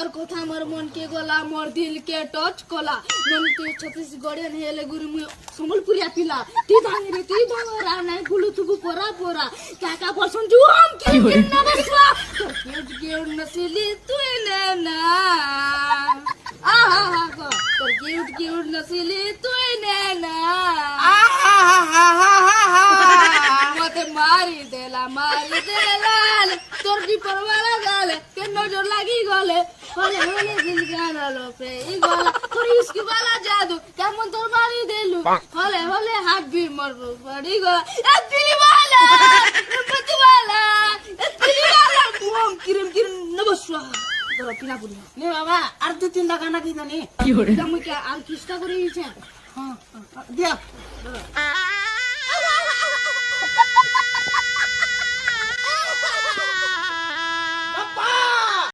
তোর কথা মোর মন কে গলা মোর দিল কে টচ কলা মন তুই ছত্তিশগড়ে হেলে গুরু মুই সম্বলপুরিয়া পিলা তুই ভাঙরা নাই গুলু তুবু পরা পরা কাকা পছন্দ জুম কি না বসলা তোর কিউট নসিলি তুই না আহা গো তোর কিউট নসিলি তুই না মতে মারি দেলা তোর কি পরওয়ালা গালে কে নজর লাগি গলে হলে হলে দিল গানালো পে ই গলা তোর ইসকি বালা জাদু কেমন তোর মারি দেলু হলে হলে হাত বি মরবো পড়ি গলা এ দিলিওয়ালা মতওয়ালা এ দিলিওয়ালা মুম কিরম নবসা তোর পিনা পুরি নে বাবা আর দু তিনটা গানা কি জানি তুমি কি আর কিস্তা করে দিছে হ্যাঁ দিয়া